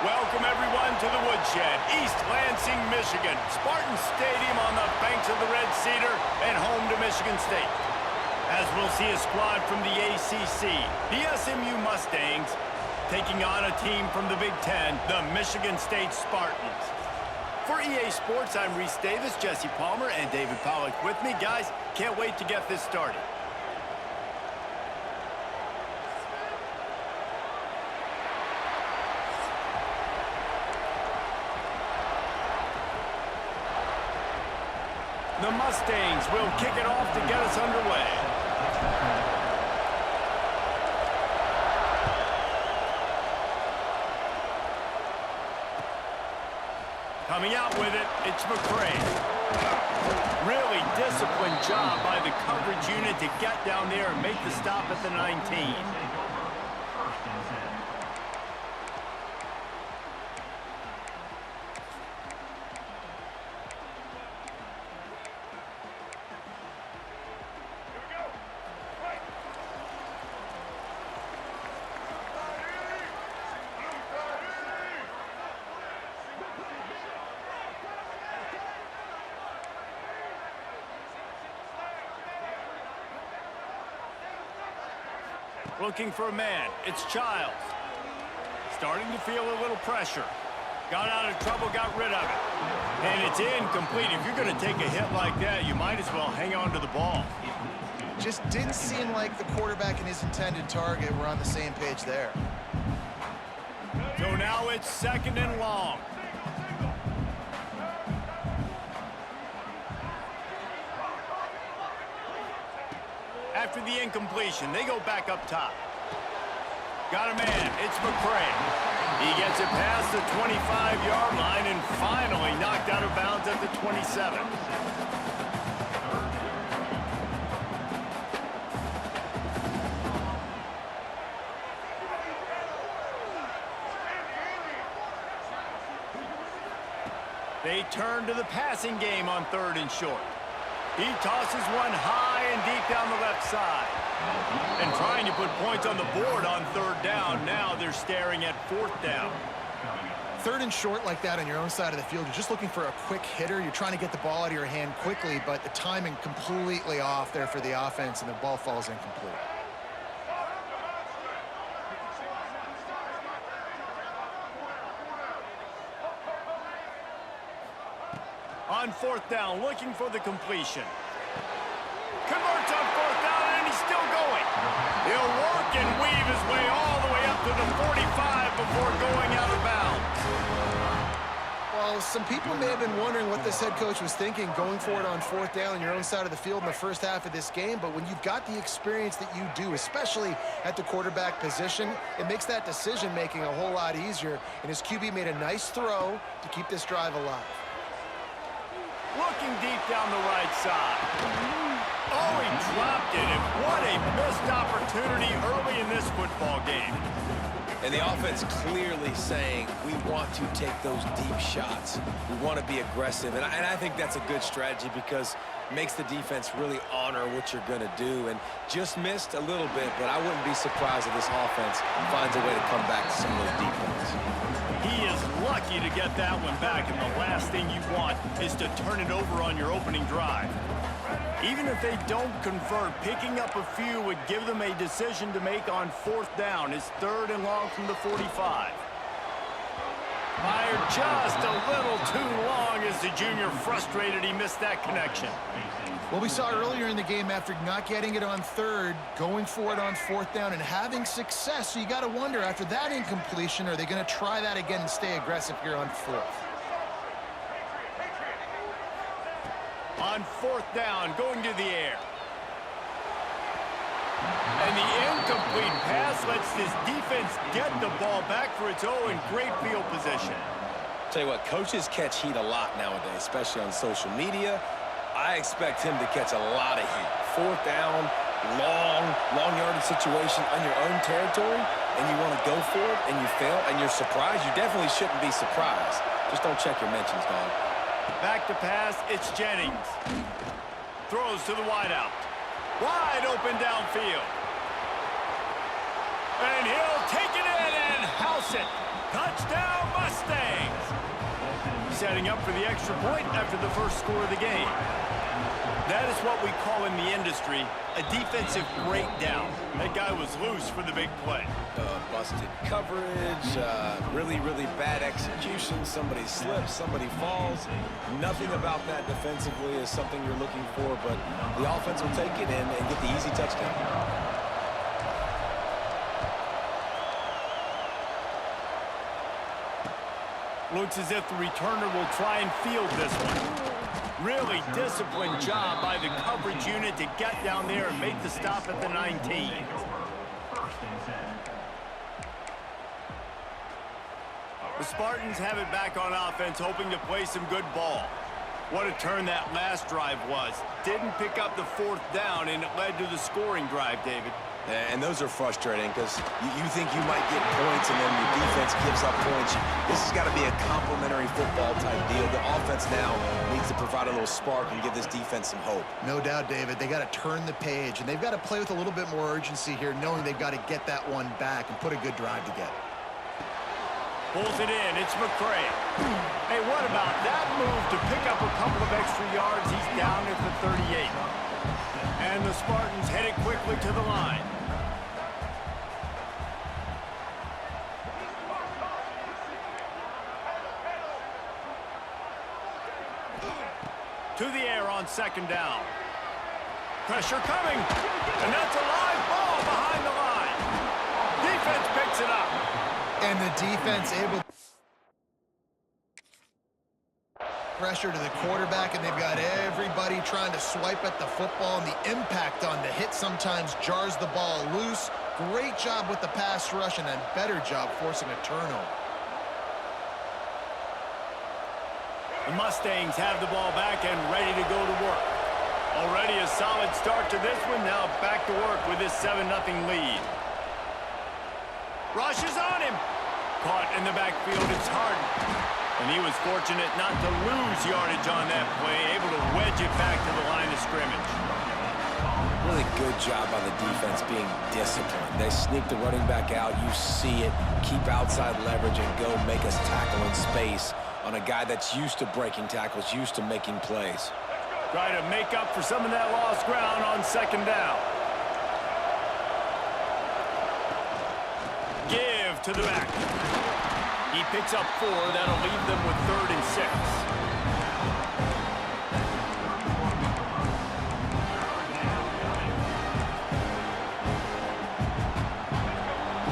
Welcome, everyone, to the Woodshed, East Lansing, Michigan. Spartan Stadium on the banks of the Red Cedar and home to Michigan State. As we'll see a squad from the ACC, the SMU Mustangs, taking on a team from the Big Ten, the Michigan State Spartans. For EA Sports, I'm Reese Davis, Jesse Palmer, and David Pollack with me. Guys, can't wait to get this started. The Mustangs will kick it off to get us underway. Coming out with it, it's McCray. Really disciplined job by the coverage unit to get down there and make the stop at the 19. Looking for a man. It's Childs. Starting to feel a little pressure. Got out of trouble, got rid of it. And it's incomplete. If you're going to take a hit like that, you might as well hang on to the ball. Just didn't seem like the quarterback and his intended target were on the same page there. So now it's 2nd and long. After the incompletion, they go back up top. Got a man. It's McCray. He gets it past the 25-yard line and finally knocked out of bounds at the 27. They turn to the passing game on 3rd and short. He tosses one high and deep down the left side. And trying to put points on the board on 3rd down. Now they're staring at 4th down. 3rd and short like that on your own side of the field, you're just looking for a quick hitter. You're trying to get the ball out of your hand quickly, but the timing completely off there for the offense, and the ball falls incomplete. On 4th down, looking for the completion. Converts on 4th down, and he's still going. He'll work and weave his way all the way up to the 45 before going out of bounds. Well, some people may have been wondering what this head coach was thinking going forward on 4th down on your own side of the field in the first half of this game, but when you've got the experience that you do, especially at the quarterback position, it makes that decision-making a whole lot easier, and his QB made a nice throw to keep this drive alive. Looking deep down the right side. Oh, he dropped it, and what a missed opportunity early in this football game. And the offense clearly saying, we want to take those deep shots. We want to be aggressive, and I think that's a good strategy because it makes the defense really honor what you're going to do. And just missed a little bit, but I wouldn't be surprised if this offense finds a way to come back to some of those deep ones. He is lucky to get that one back, and the last thing you want is to turn it over on your opening drive. Even if they don't convert, picking up a few would give them a decision to make on 4th down. It's 3rd and long from the 45. Fired just a little too long as the junior frustrated he missed that connection. Well, we saw earlier in the game after not getting it on 3rd, going for it on 4th down and having success. So you got to wonder, after that incompletion, are they going to try that again and stay aggressive here on 4th? On 4th down, going to the air. And the incomplete pass lets this defense get the ball back for its own great field position. Tell you what, coaches catch heat a lot nowadays, especially on social media. I expect him to catch a lot of heat. 4th down, long yardage situation on your own territory, and you want to go for it, and you fail, and you're surprised. You definitely shouldn't be surprised. Just don't check your mentions, dog. Back to pass, it's Jennings. Throws to the wideout. Wide open downfield. And he'll take it in and house it. Touchdown, Mustangs! Setting up for the extra point after the first score of the game. That is what we call in the industry a defensive breakdown. That guy was loose for the big play. Busted coverage, really bad execution. Somebody slips, somebody falls. Nothing about that defensively is something you're looking for, but the offense will take it in and get the easy touchdown. Looks as if the returner will try and field this one. Really disciplined job by the coverage unit to get down there and make the stop at the 19. The Spartans have it back on offense, hoping to play some good ball. What a turn that last drive was. Didn't pick up the fourth down, and it led to the scoring drive, David. And those are frustrating because you think you might get points and then your defense gives up points. This has got to be a complementary football type deal. The offense now needs to provide a little spark and give this defense some hope. No doubt, David. They got to turn the page, and they've got to play with a little bit more urgency here, knowing they've got to get that one back and put a good drive together. Pulls it in. It's McCray. Hey, what about that move to pick up a couple of extra yards? He's down at the 38. And the Spartans headed quickly to the line. To the air on second down. Pressure coming. And that's a live ball behind the line. Defense picks it up. And the defense able pressure to the quarterback, and they've got everybody trying to swipe at the football, and the impact on the hit sometimes jars the ball loose. Great job with the pass rush, and a better job forcing a turnover. The Mustangs have the ball back and ready to go to work. Already a solid start to this one. Now back to work with this 7-0 lead. Rushes on him. Caught in the backfield. It's Harden. And he was fortunate not to lose yardage on that play. Able to wedge it back to the line of scrimmage. Really good job by the defense being disciplined. They sneak the running back out. You see it. Keep outside leverage and go make us tackle in space on a guy that's used to breaking tackles, used to making plays. Try to make up for some of that lost ground on second down. Give to the back. He picks up 4. That'll leave them with 3rd and 6.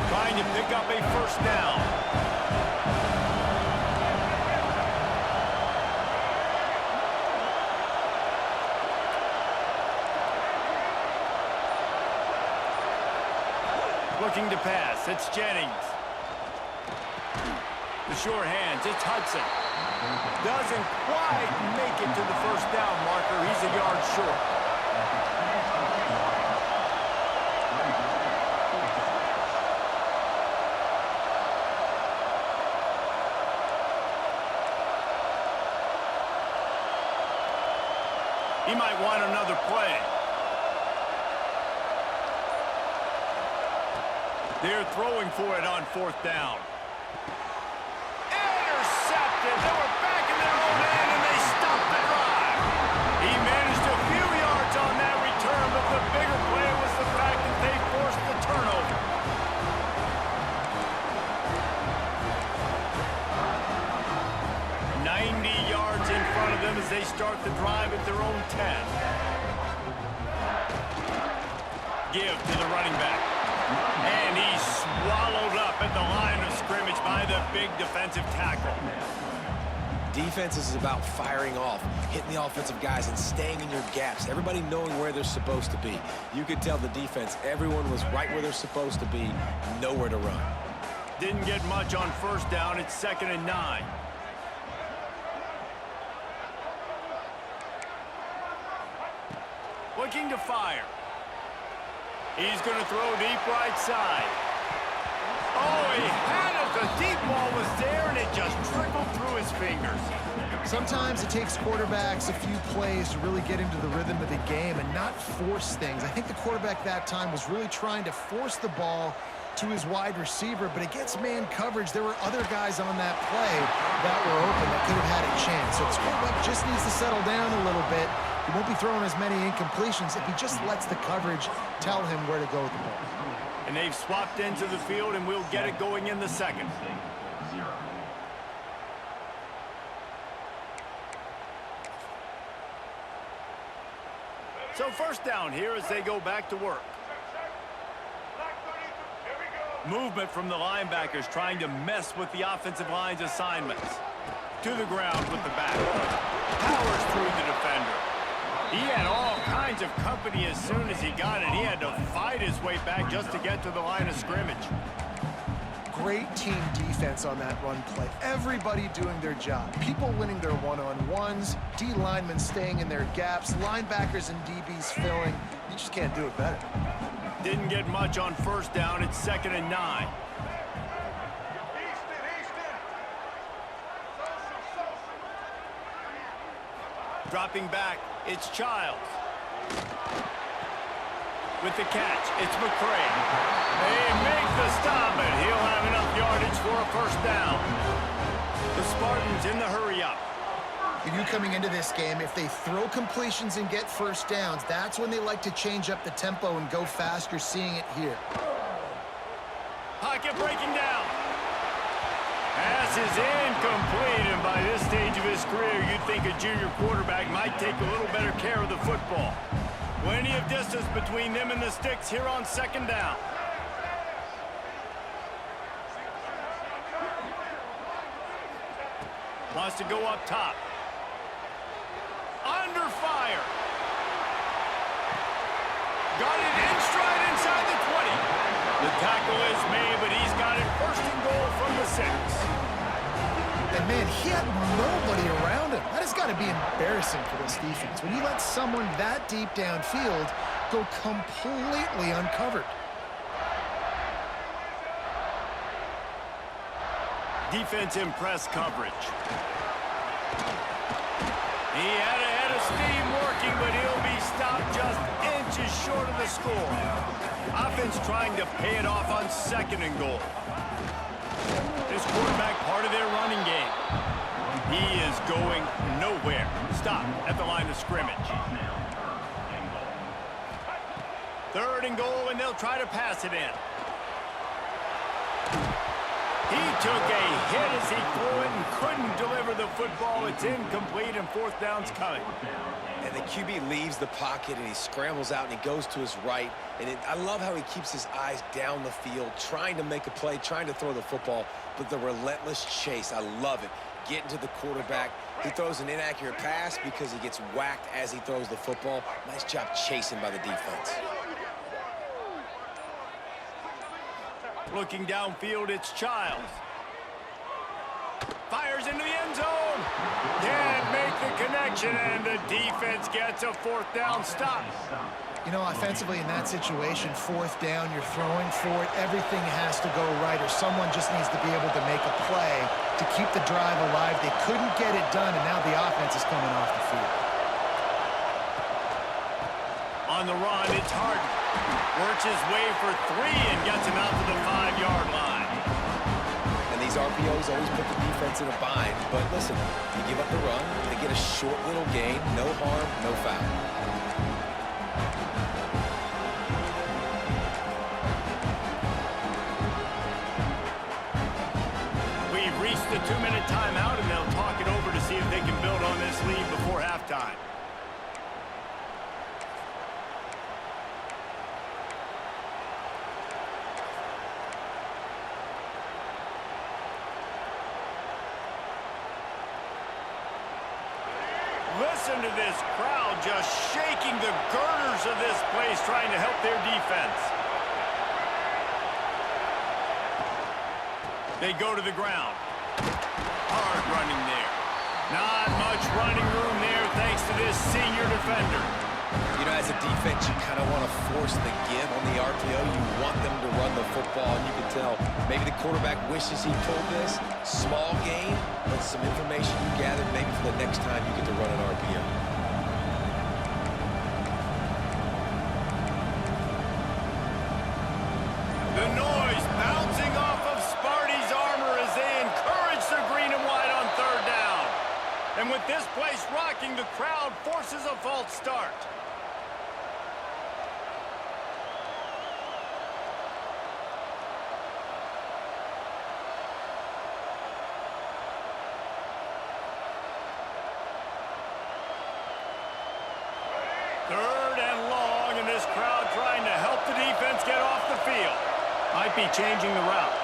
Trying to pick up a first down. Looking to pass. It's Jennings. The sure hands. It's Hudson. Doesn't quite make it to the first down marker. He's a yard short. He might want another play. They're throwing for it on 4th down. Intercepted. They were back in their own end, and they stopped the drive. He managed a few yards on that return, but the bigger play was the fact that they forced the turnover. In front of them as they start the drive at their own 10. Give to the running back. And he's swallowed up at the line of scrimmage by the big defensive tackle. Defense is about firing off, hitting the offensive guys, and staying in your gaps. Everybody knowing where they're supposed to be. You could tell the defense, everyone was right where they're supposed to be, nowhere to run. Didn't get much on first down. It's 2nd and 9. Looking to fire. He's going to throw deep right side. Oh, he had it. The deep ball was there, and it just trickled through his fingers. Sometimes it takes quarterbacks a few plays to really get into the rhythm of the game and not force things. I think the quarterback that time was really trying to force the ball to his wide receiver, but against man coverage, there were other guys on that play that were open that could have had a chance. So this quarterback just needs to settle down a little bit. He won't be throwing as many incompletions if he just lets the coverage tell him where to go with the ball. And they've swapped into the field, and we'll get it going in the second. So first down here as they go back to work. Movement from the linebackers trying to mess with the offensive line's assignments. To the ground with the back. Powers through the defender. He had all kinds of company as soon as he got it. He had to fight his way back just to get to the line of scrimmage. Great team defense on that run play. Everybody doing their job. People winning their one-on-ones, D linemen staying in their gaps, linebackers and DBs filling. You just can't do it better. Didn't get much on first down. It's 2nd and 9. Dropping back, it's Childs. With the catch, it's McCray. They make the stop, and he'll have enough yardage for a first down. The Spartans in the hurry-up. For you coming into this game, if they throw completions and get first downs, that's when they like to change up the tempo and go fast. You're seeing it here. Pocket breaking down. Pass is incomplete, and by this stage of his career, you'd think a junior quarterback might take a little better care of the football. Plenty of distance between them and the sticks here on 2nd down. Wants to go up top. Under fire. Got it in stride inside the 20. The tackle is made, but he's got it 1st and goal from the 6. And man, he had nobody around him. That has got to be embarrassing for this defense. When you let someone that deep downfield go completely uncovered. Defense in press coverage. He had a head of steam working, but he'll be stopped just inches short of the score. Offense trying to pay it off on 2nd and goal. This quarterback part of their running game. He is going nowhere. Stop at the line of scrimmage. 3rd and goal, and they'll try to pass it in. He took a hit as he threw it and couldn't deliver the football. It's incomplete, and 4th down's coming. And the QB leaves the pocket, and he scrambles out, and he goes to his right. And I love how he keeps his eyes down the field, trying to make a play, trying to throw the football, but the relentless chase, I love it. Getting to the quarterback. He throws an inaccurate pass because he gets whacked as he throws the football. Nice job chasing by the defense. Looking downfield, it's Childs. Fires into the end zone. Can't make the connection, and the defense gets a 4th down stop. You know, offensively in that situation, 4th down, you're throwing for it. Everything has to go right, or someone just needs to be able to make a play to keep the drive alive. They couldn't get it done, and now the offense is coming off the field. On the run, it's Harden. Works his way for 3 and gets him out to the 5-yard line. And these RPOs always put the defense in a bind. But listen, you give up the run, they get a short little gain, no harm, no foul. We've reached the 2-minute timeout, and they'll talk it over to see if they can build on this lead before halftime. Listen to this crowd just shaking the girders of this place, trying to help their defense. They go to the ground. Hard running there. Not much running room there thanks to this senior defender. You know, as a defense, you kind of want to force the give on the RPO. You want them to run the football, and you can tell maybe the quarterback wishes he pulled this. Small gain, but some information you gathered maybe for the next time you get to run an RPO. The noise This place rocking. The crowd forces a false start. Third and long, and this crowd trying to help the defense get off the field. Might be changing the route.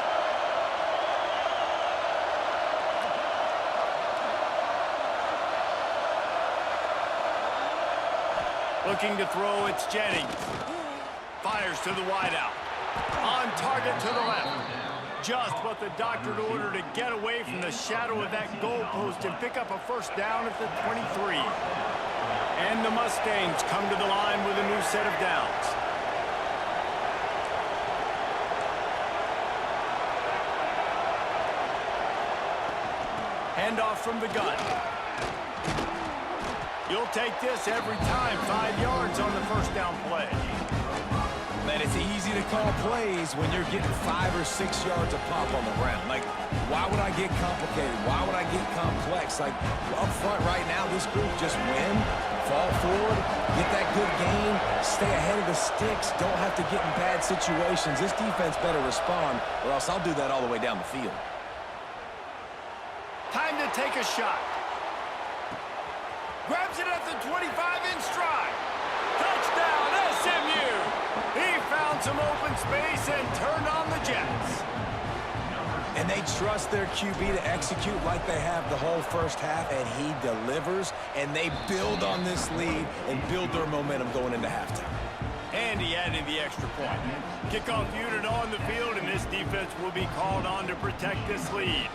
Looking to throw, it's Jennings. Fires to the wideout. On target to the left. Just what the doctor ordered to get away from the shadow of that goalpost and pick up a first down at the 23. And the Mustangs come to the line with a new set of downs. Handoff from the gun. You'll take this every time. 5 yards on the first down play. Man, it's easy to call plays when you're getting 5 or 6 yards a pop on the ground. Like, why would I get complicated? Why would I get complex? Like, up front right now, this group just win, fall forward, get that good gain, stay ahead of the sticks, don't have to get in bad situations. This defense better respond, or else I'll do that all the way down the field. Time to take a shot. Grabs it at the 25 in stride. Touchdown, SMU! He found some open space and turned on the Jets. And they trust their QB to execute like they have the whole first half, and he delivers, and they build on this lead and build their momentum going into halftime. And he added the extra point. Kickoff unit on the field, and this defense will be called on to protect this lead.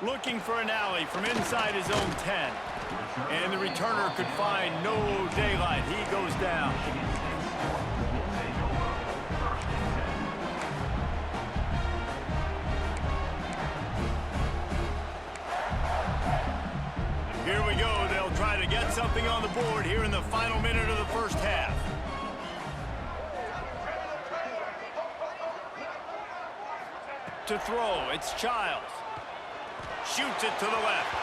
Looking for an alley from inside his own 10. And the returner could find no daylight. He goes down. Here we go. They'll try to get something on the board here in the final minute of the first half. To throw, it's Childs. Shoots it to the left.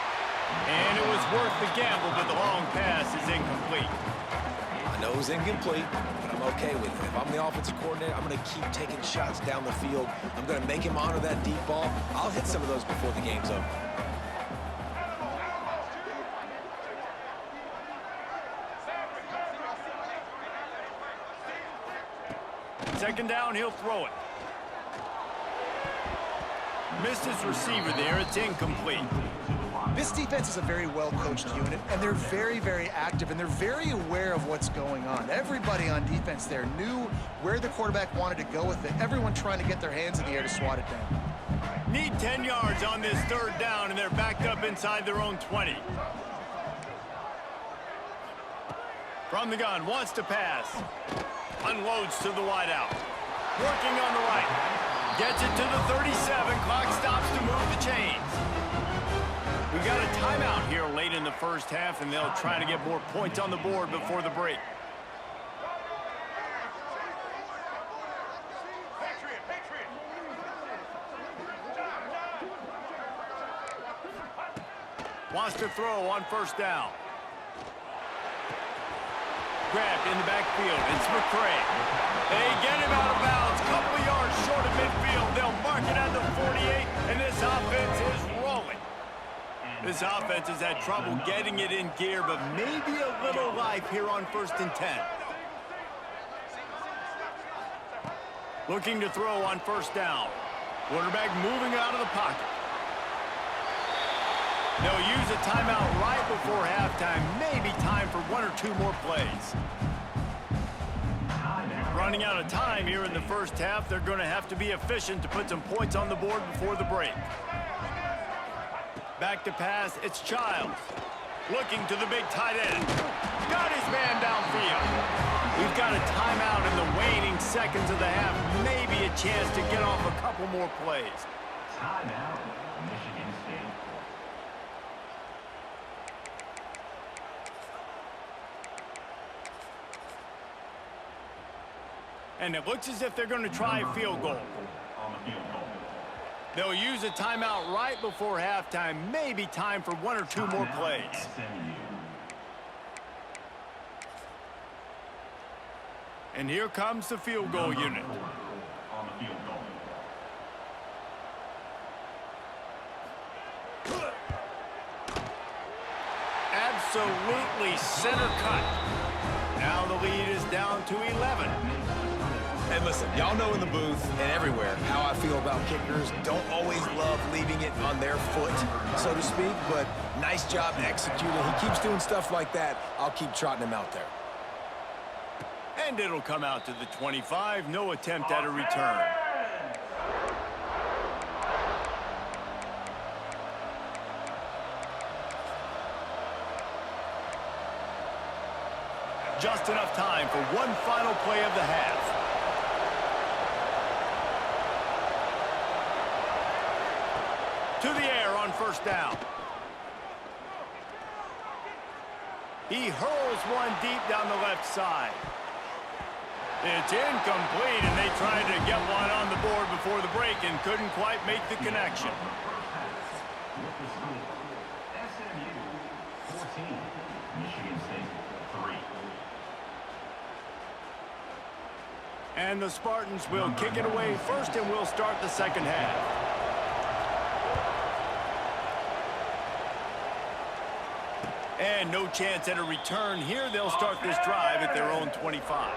And it was worth the gamble, but the long pass is incomplete. I know it was incomplete, but I'm okay with it. If I'm the offensive coordinator, I'm going to keep taking shots down the field. I'm going to make him honor that deep ball. I'll hit some of those before the game's over. Second down, he'll throw it. Missed his receiver there. It's incomplete. This defense is a very well-coached unit, and they're very, very active, and they're very aware of what's going on. Everybody on defense there knew where the quarterback wanted to go with it. Everyone trying to get their hands in the air to swat it down. Need 10 yards on this third down, and they're backed up inside their own 20. From the gun, wants to pass. Unloads to the wideout. Working on the right. Gets it to the 37. Clock stops to move the chains. We got a timeout here late in the first half, and they'll try to get more points on the board before the break. Wants to throw on first down. Grabbed in the backfield. It's McCray. They get him out of bounds. Couple of yards short of midfield. They'll mark it at the 48, and this offense is rolling. This offense has had trouble getting it in gear, but maybe a little life here on 1st and 10. Looking to throw on first down. Quarterback moving out of the pocket. They'll use a timeout right before halftime. Maybe time for 1 or 2 more plays. Running out of time here in the first half. They're going to have to be efficient to put some points on the board before the break. Back to pass, it's Childs. Looking to the big tight end. Got his man downfield. We've got a timeout in the waning seconds of the half. Maybe a chance to get off a couple more plays. Timeout, Michigan State. And it looks as if they're going to try a field goal. They'll use a timeout right before halftime. Maybe time for 1 or 2 more plays. And here comes the field goal unit. Absolutely center cut. Now the lead is down to 11. And listen, y'all know in the booth and everywhere how I feel about kickers. Don't always love leaving it on their foot, so to speak, but nice job executing. He keeps doing stuff like that. I'll keep trotting him out there. And it'll come out to the 25. No attempt at a return. Just enough time for one final play of the half. To the air on first down. He hurls one deep down the left side. It's incomplete, and they tried to get one on the board before the break and couldn't quite make the connection. SMU 14, Michigan State 3. And the Spartans will kick it away first, and we'll start the second half. And no chance at a return here. They'll start this drive at their own 25.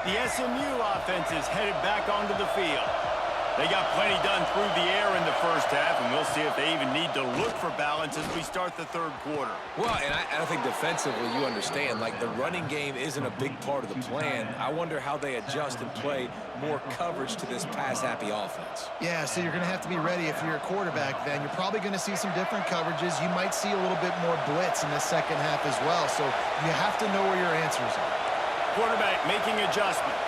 The SMU offense is headed back onto the field. They got plenty done through the air in the first half, and we'll see if they even need to look for balance as we start the third quarter. Well, and I think defensively, you understand, like the running game isn't a big part of the plan. I wonder how they adjust and play more coverage to this pass-happy offense. Yeah, so you're going to have to be ready if you're a quarterback then. You're probably going to see some different coverages. You might see a little bit more blitz in the second half as well, so you have to know where your answers are. Quarterback making adjustments.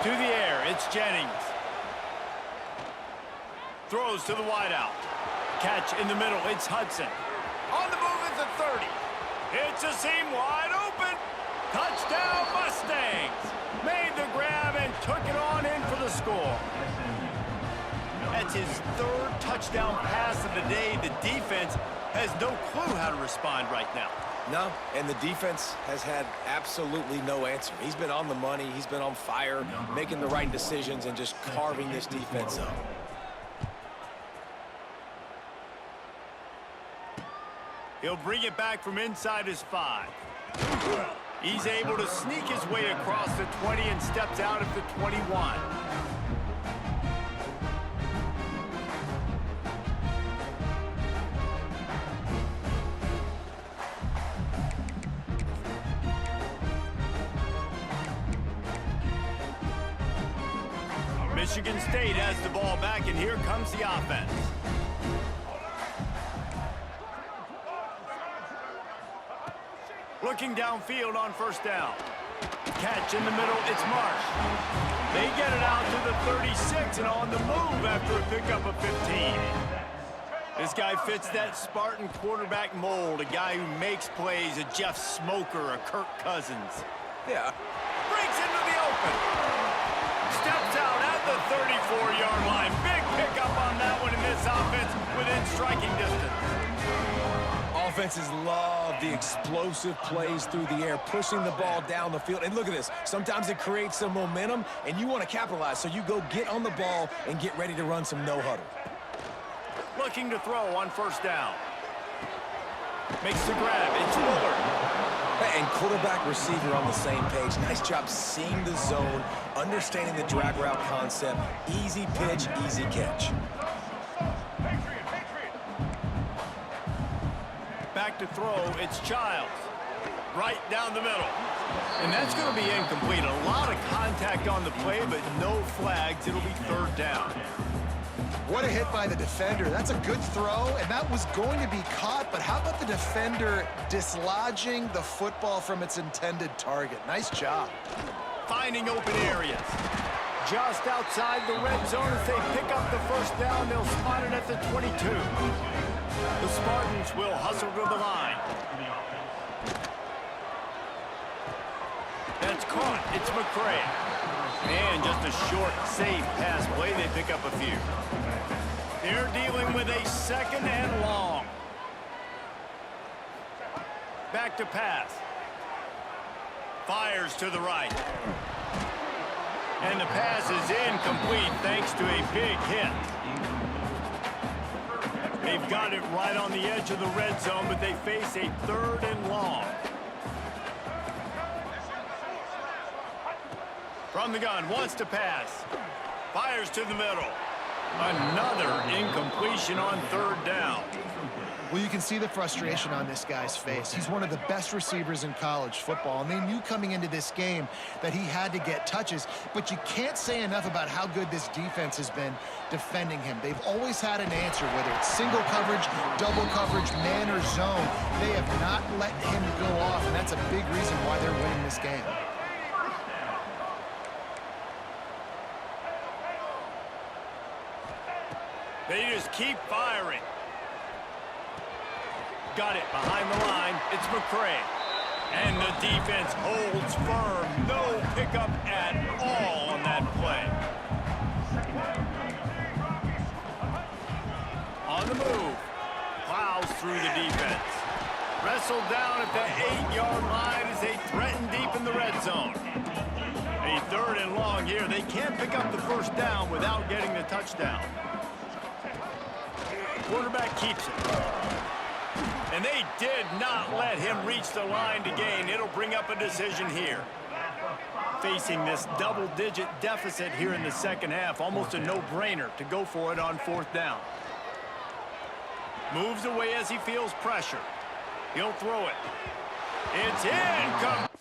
To the air, it's Jennings. Throws to the wideout. Catch in the middle, it's Hudson. On the move at the 30. It's a seam wide open. Touchdown Mustangs. Made the grab and took it on in for the score. That's his third touchdown pass of the day. The defense has no clue how to respond right now. No, and the defense has had absolutely no answer. He's been on the money. He's been on fire, making the right decisions and just carving this defense up. He'll bring it back from inside his 5. He's able to sneak his way across the 20 and steps out at the 21. Michigan State has the ball back, and here comes the offense. Looking downfield on first down. Catch in the middle, it's Marsh. They get it out to the 36 and on the move after a pickup of 15. This guy fits that Spartan quarterback mold, a guy who makes plays, a Jeff Smoker, a Kirk Cousins. Yeah. Breaks into the open. Steps out at the 34-yard line. Big pickup on that one in this offense within striking distance. Offenses love the explosive plays through the air, pushing the ball down the field. And look at this. Sometimes it creates some momentum, and you want to capitalize. So you go get on the ball and get ready to run some no-huddle. Looking to throw on first down. Makes the grab. It's Willard. And quarterback receiver on the same page. Nice job seeing the zone, understanding the drag route concept. Easy pitch, easy catch. Back to throw, it's Childs. Right down the middle. And that's going to be incomplete. A lot of contact on the play, but no flags. It'll be third down. What a hit by the defender. That's a good throw, and that was going to be caught, but how about the defender dislodging the football from its intended target? Nice job. Finding open areas. Just outside the red zone as they pick up the first down. They'll spot it at the 22. The Spartans will hustle to the line. That's caught. It's McCray. And just a short, safe pass play. They pick up a few. They're dealing with a 2nd and long. Back to pass. Fires to the right. And the pass is incomplete thanks to a big hit. They've got it right on the edge of the red zone, but they face a 3rd and long. From the gun, wants to pass. Fires to the middle. Another incompletion on 3rd down. Well, you can see the frustration on this guy's face. He's one of the best receivers in college football, and they knew coming into this game that he had to get touches, but you can't say enough about how good this defense has been defending him. They've always had an answer, whether it's single coverage, double coverage, man or zone. They have not let him go off, and that's a big reason why they're winning this game. They just keep firing. Got it behind the line. It's McCray. And the defense holds firm. No pickup at all on that play. On the move. Plows through the defense. Wrestled down at the 8-yard line as they threaten deep in the red zone. A 3rd and long here. They can't pick up the first down without getting the touchdown. Quarterback keeps it. And they did not let him reach the line to gain. It'll bring up a decision here. Facing this double-digit deficit here in the 2nd half, almost a no-brainer to go for it on 4th down. Moves away as he feels pressure. He'll throw it. It's incomplete.